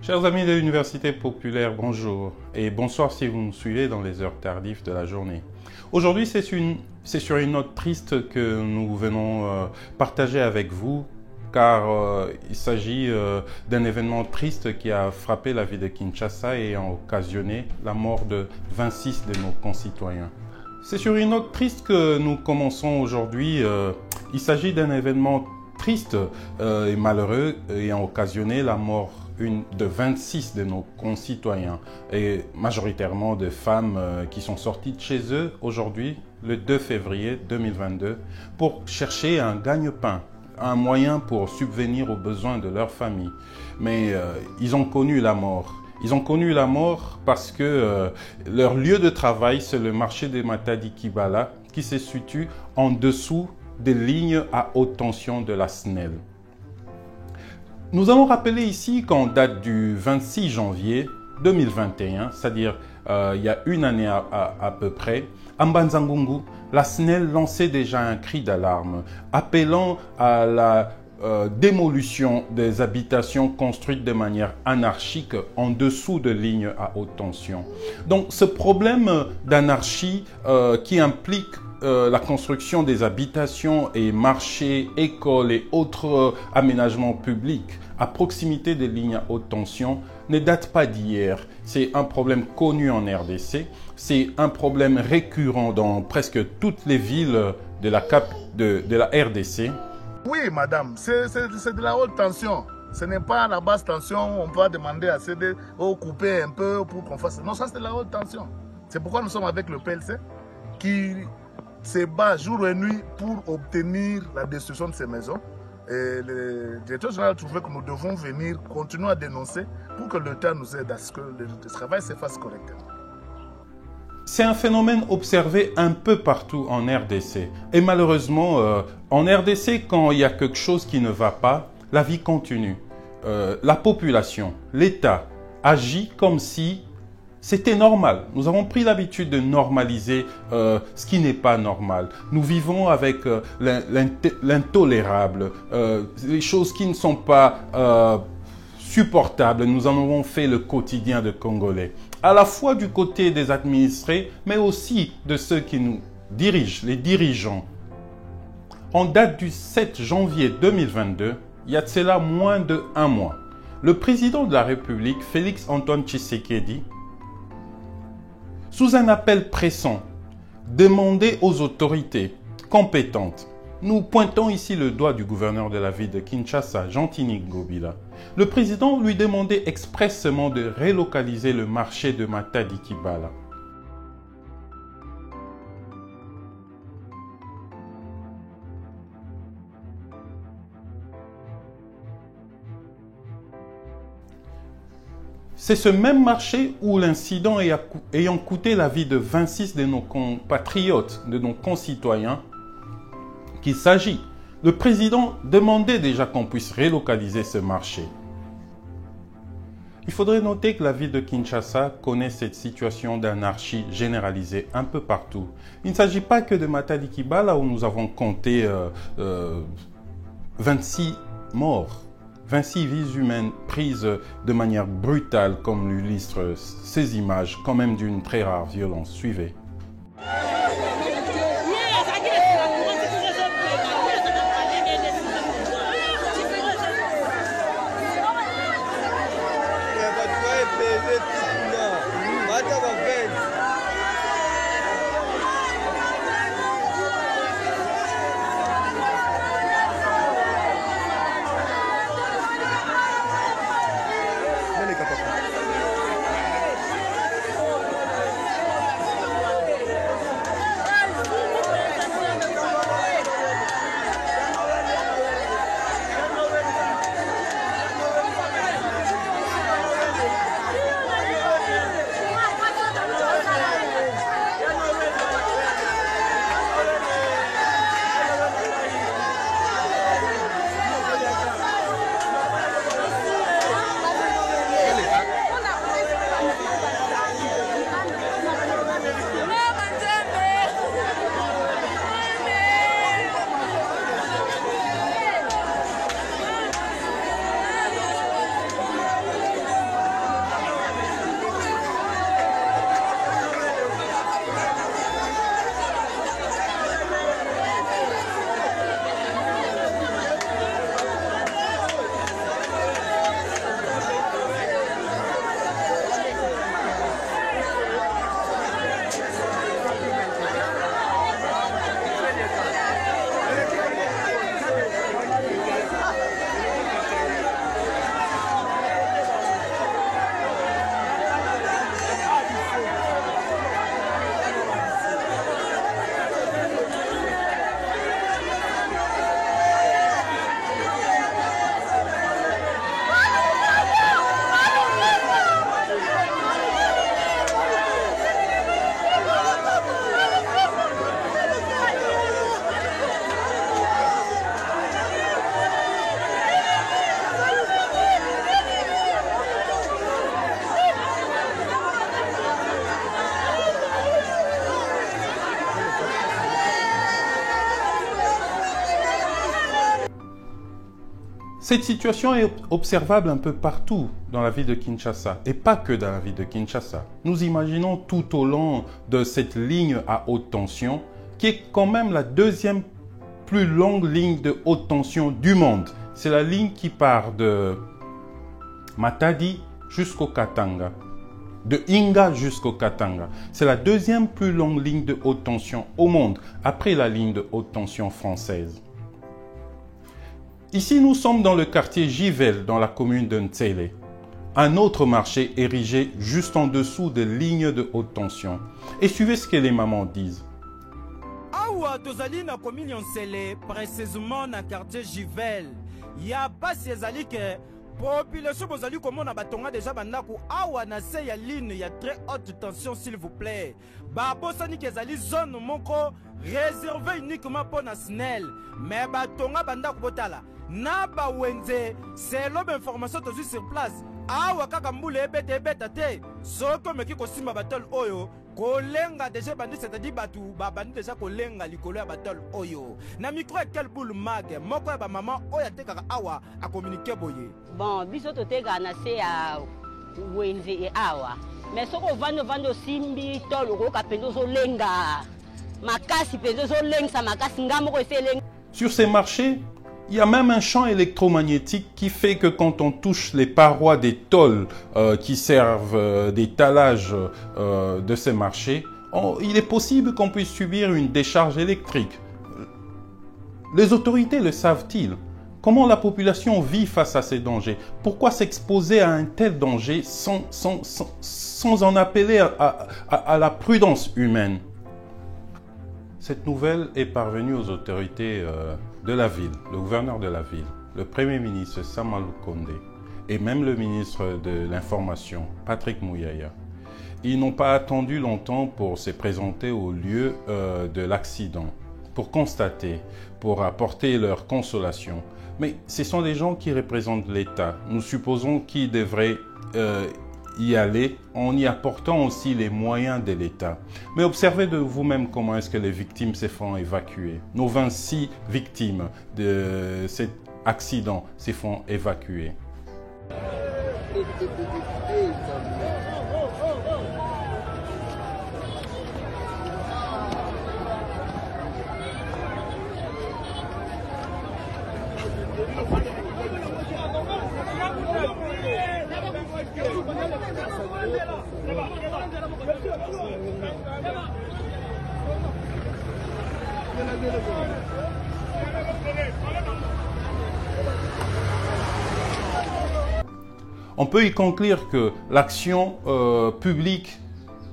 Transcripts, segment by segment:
Chers amis de l'Université populaire, bonjour et bonsoir si vous nous suivez dans les heures tardives de la journée. Aujourd'hui, c'est sur une note triste que nous venons partager avec vous car il s'agit d'un événement triste qui a frappé la ville de Kinshasa et a occasionné la mort de 26 de nos concitoyens. C'est sur une note triste que nous commençons aujourd'hui. Il s'agit d'un événement triste et malheureux ayant occasionné la mort de 26 de nos concitoyens et majoritairement de femmes qui sont sorties de chez eux aujourd'hui, le 2 février 2022, pour chercher un gagne-pain, un moyen pour subvenir aux besoins de leur famille. Mais ils ont connu la mort. Ils ont connu la mort parce que leur lieu de travail, c'est le marché de Matadi Kibala, qui se situe en dessous des lignes à haute tension de la SNEL. Nous allons rappeler ici qu'en date du 26 janvier 2021, c'est-à-dire il y a une année à peu près, à Mbanzangungu, la SNEL lançait déjà un cri d'alarme, appelant à la démolition des habitations construites de manière anarchique en dessous de lignes à haute tension. Donc ce problème d'anarchie qui implique la construction des habitations et marchés, écoles et autres aménagements publics à proximité des lignes à haute tension ne date pas d'hier. C'est un problème connu en RDC. C'est un problème récurrent dans presque toutes les villes de la RDC. Oui, madame, c'est de la haute tension. Ce n'est pas la basse tension. On va demander à céder ou couper un peu pour qu'on fasse. Non, ça c'est de la haute tension. C'est pourquoi nous sommes avec le PLC qui se bat jour et nuit pour obtenir la destruction de ces maisons. Et le directeur général a trouvé que nous devons venir continuer à dénoncer pour que l'État nous aide à ce que le travail se fasse correctement. C'est un phénomène observé un peu partout en RDC. Et malheureusement, en RDC, quand il y a quelque chose qui ne va pas, la vie continue. La population, l'État agit comme si c'était normal. Nous avons pris l'habitude de normaliser ce qui n'est pas normal. Nous vivons avec l'intolérable, les choses qui ne sont pas supportables. Nous en avons fait le quotidien de Congolais. À la fois du côté des administrés, mais aussi de ceux qui nous dirigent, les dirigeants. En date du 7 janvier 2022, il y a de cela moins d'1 mois, le président de la République, Félix Antoine Tshisekedi, sous un appel pressant, demandait aux autorités compétentes. Nous pointons ici le doigt du gouverneur de la ville de Kinshasa, Jean-Tini Ngobila. Le président lui demandait expressément de relocaliser le marché de Matadi Kibala. C'est ce même marché où l'incident ayant coûté la vie de 26 de nos compatriotes, de nos concitoyens, qu'il s'agit. Le président demandait déjà qu'on puisse relocaliser ce marché. Il faudrait noter que la ville de Kinshasa connaît cette situation d'anarchie généralisée un peu partout. Il ne s'agit pas que de Matadi Kibala où nous avons compté 26 morts. 26 vies humaines prises de manière brutale, comme l'illustrent ces images, quand même d'une très rare violence. Suivez. Cette situation est observable un peu partout dans la ville de Kinshasa, et pas que dans la ville de Kinshasa. Nous imaginons tout au long de cette ligne à haute tension, qui est quand même la deuxième plus longue ligne de haute tension du monde. C'est la ligne qui part de Matadi jusqu'au Katanga, de Inga jusqu'au Katanga. C'est la deuxième plus longue ligne de haute tension au monde, après la ligne de haute tension française. Ici, nous sommes dans le quartier Givel, dans la commune de Ntsele. Un autre marché érigé juste en dessous des lignes de haute tension. Et suivez ce que les mamans disent. Awa tozali na commune Ntsele, précisément na quartier Givel. Ya basi ezali ke population bozali komona batonga déjà bandako awa na se ya ligne ya très haute tension s'il vous plaît. Ba bosani kezali zone moko réservée uniquement pour na SNEL. Mais batonga bandako botala na ba wenze c'est l'homme information tozui sur place. Awa kaka mbule ebeta te. Soko meki kosimba batol oyo kolenga déjà bandi c'est-à-dire batu ba bandi déjà kolenga likolo ya batol oyo. Na micro ya quel boule mag moko ya ba maman oya te kaka awa a communiquer boye. Bon, biso toteka na se ya wenze e awa. Mais soko vando simbi tolo ko kapendo zo lenga. Makasi pendo zo lenga makasi ngamo ko eselenga. Sur ces marchés, il y a même un champ électromagnétique qui fait que quand on touche les parois des tôles qui servent d'étalage de ces marchés, il est possible qu'on puisse subir une décharge électrique. Les autorités le savent-ils? Comment la population vit face à ces dangers? Pourquoi s'exposer à un tel danger sans en appeler à la prudence humaine? Cette nouvelle est parvenue aux autorités de la ville, le gouverneur de la ville, le Premier ministre Sama Lukonde et même le ministre de l'Information, Patrick Mouyaya. Ils n'ont pas attendu longtemps pour se présenter au lieu de l'accident, pour constater, pour apporter leur consolation. Mais ce sont des gens qui représentent l'État. Nous supposons qu'ils devraient y aller en y apportant aussi les moyens de l'État. Mais observez de vous-même comment est-ce que les victimes se font évacuer. Nos 26 victimes de cet accident se font évacuer. On peut y conclure que l'action publique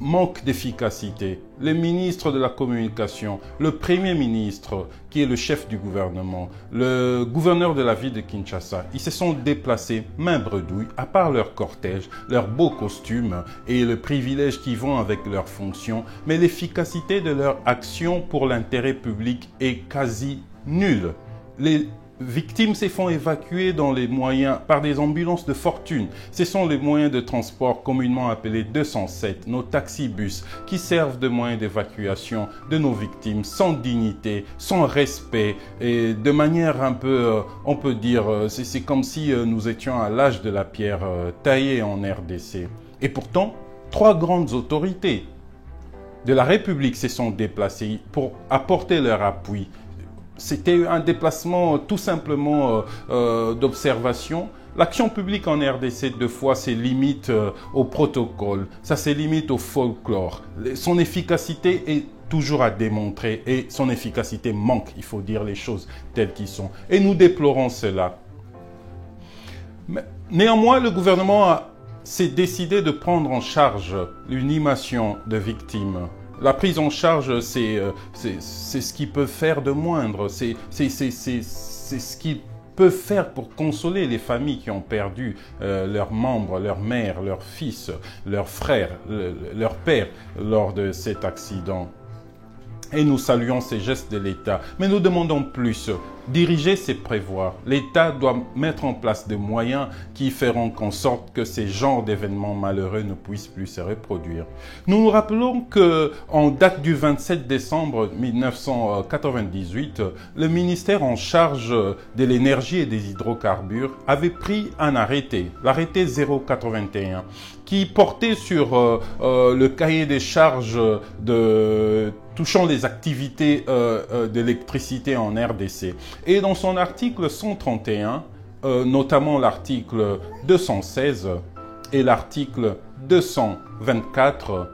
manque d'efficacité. Le ministre de la Communication, le Premier ministre, qui est le chef du gouvernement, le gouverneur de la ville de Kinshasa, ils se sont déplacés main bredouille, à part leur cortège, leurs beaux costumes et le privilège qui vont avec leurs fonctions, mais l'efficacité de leur action pour l'intérêt public est quasi nulle. Les victimes se font évacuer dans les moyens par des ambulances de fortune. Ce sont les moyens de transport communément appelés 207, nos taxibus, qui servent de moyens d'évacuation de nos victimes sans dignité, sans respect et de manière un peu, on peut dire, c'est comme si nous étions à l'âge de la pierre taillée en RDC. Et pourtant, 3 grandes autorités de la République se sont déplacées pour apporter leur appui. C'était un déplacement tout simplement d'observation. L'action publique en RDC, deux fois, se limite au protocole, ça se limite au folklore. Son efficacité est toujours à démontrer et son efficacité manque, il faut dire les choses telles qu'elles sont. Et nous déplorons cela. Mais, néanmoins, le gouvernement s'est décidé de prendre en charge l'inhumation de victimes. La prise en charge, c'est ce qu'ils peuvent faire de moindre, c'est ce qu'ils peuvent faire pour consoler les familles qui ont perdu leurs membres, leurs mères, leurs fils, leurs frères, leur père lors de cet accident. Et nous saluons ces gestes de l'État. Mais nous demandons plus. Diriger, c'est prévoir. L'État doit mettre en place des moyens qui feront en sorte que ces genres d'événements malheureux ne puissent plus se reproduire. Nous nous rappelons qu'en date du 27 décembre 1998, le ministère en charge de l'énergie et des hydrocarbures avait pris un arrêté, l'arrêté 081, qui portait sur le cahier des charges touchant les activités d'électricité en RDC. Et dans son article 131, notamment l'article 216 et l'article 224,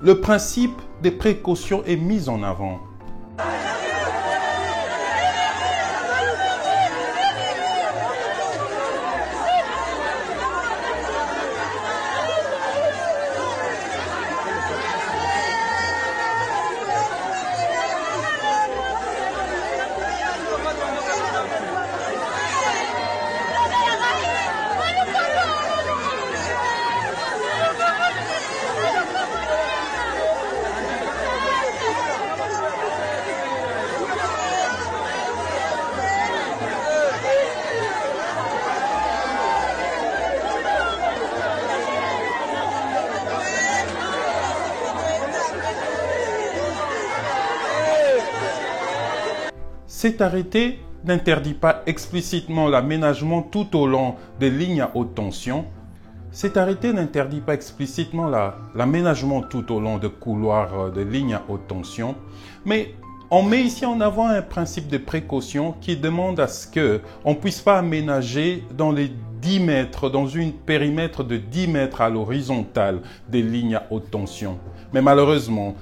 le principe des précautions est mis en avant. Cet arrêté n'interdit pas explicitement l'aménagement tout au long des lignes à haute tension. Cet arrêté n'interdit pas explicitement l'aménagement tout au long de couloirs de lignes à haute tension, mais on met ici en avant un principe de précaution qui demande à ce qu'on ne puisse pas aménager dans les 10 mètres, dans un périmètre de 10 mètres à l'horizontale des lignes à haute tension. Mais malheureusement,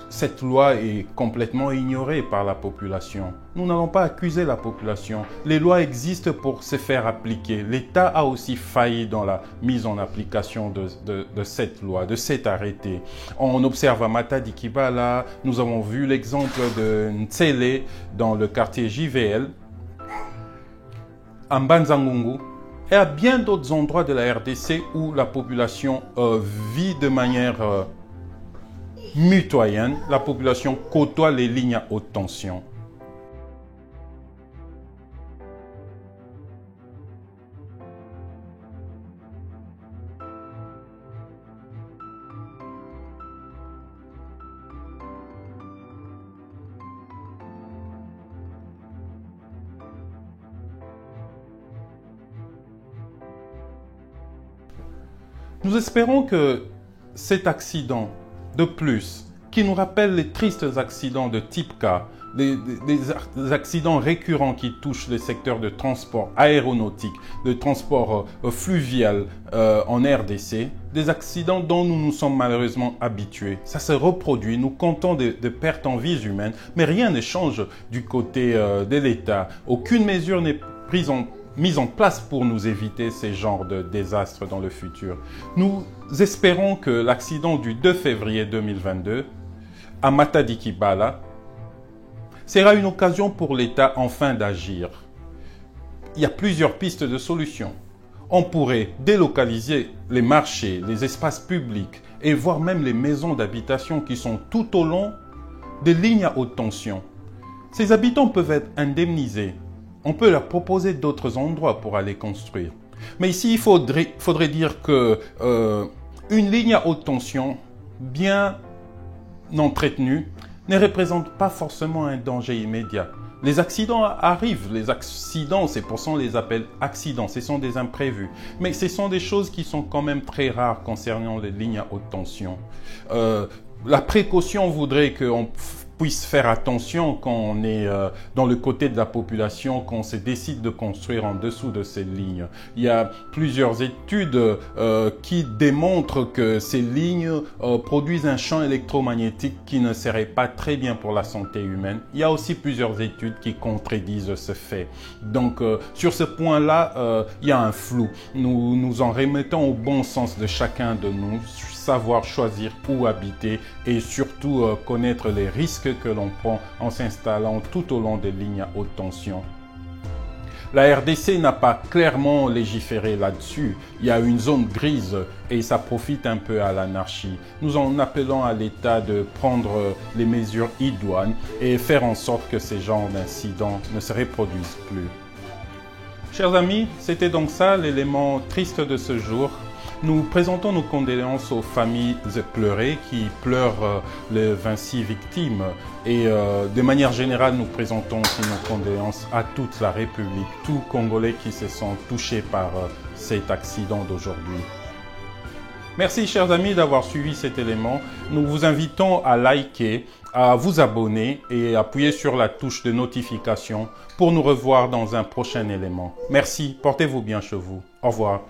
cette loi est complètement ignorée par la population. Nous n'allons pas accuser la population. Les lois existent pour se faire appliquer. L'État a aussi failli dans la mise en application de cette loi, de cet arrêté. On observe à Matadi-Kibala, nous avons vu l'exemple de Ntsele dans le quartier JVL, à Mbanzangungu, et à bien d'autres endroits de la RDC où la population vit de manière mitoyenne, la population côtoie les lignes à haute tension. Nous espérons que cet accident de plus, qui nous rappelle les tristes accidents de type K, des accidents récurrents qui touchent les secteurs de transport aéronautique, de transport fluvial en RDC, des accidents dont nous nous sommes malheureusement habitués. Ça se reproduit, nous comptons de pertes en vies humaines, mais rien ne change du côté de l'État. Aucune mesure n'est mise en place pour nous éviter ces genres de désastres dans le futur. Nous espérons que l'accident du 2 février 2022 à Matadi-Kibala sera une occasion pour l'État enfin d'agir. Il y a plusieurs pistes de solutions. On pourrait délocaliser les marchés, les espaces publics et voire même les maisons d'habitation qui sont tout au long des lignes à haute tension. Ces habitants peuvent être indemnisés. On peut leur proposer d'autres endroits pour aller construire. Mais ici, il faudrait dire que une ligne à haute tension, bien entretenue, ne représente pas forcément un danger immédiat. Les accidents arrivent. Les accidents, c'est pour ça qu'on les appelle accidents. Ce sont des imprévus. Mais ce sont des choses qui sont quand même très rares concernant les lignes à haute tension. La précaution voudrait qu'on puisse faire attention quand on est dans le côté de la population, quand on se décide de construire en dessous de ces lignes. Il y a plusieurs études qui démontrent que ces lignes produisent un champ électromagnétique qui ne serait pas très bien pour la santé humaine. Il y a aussi plusieurs études qui contredisent ce fait. Donc, sur ce point-là, il y a un flou. Nous nous en remettons au bon sens de chacun de nous, savoir choisir où habiter et surtout connaître les risques que l'on prend en s'installant tout au long des lignes à haute tension. La RDC n'a pas clairement légiféré là-dessus. Il y a une zone grise et ça profite un peu à l'anarchie. Nous en appelons à l'État de prendre les mesures idoines et faire en sorte que ces genres d'incidents ne se reproduisent plus. Chers amis, c'était donc ça l'élément triste de ce jour. Nous présentons nos condoléances aux familles éplorées qui pleurent les 26 victimes et de manière générale, nous présentons aussi nos condoléances à toute la République, tous Congolais qui se sont touchés par cet accident d'aujourd'hui. Merci chers amis d'avoir suivi cet élément. Nous vous invitons à liker, à vous abonner et appuyer sur la touche de notification pour nous revoir dans un prochain élément. Merci, portez-vous bien chez vous. Au revoir.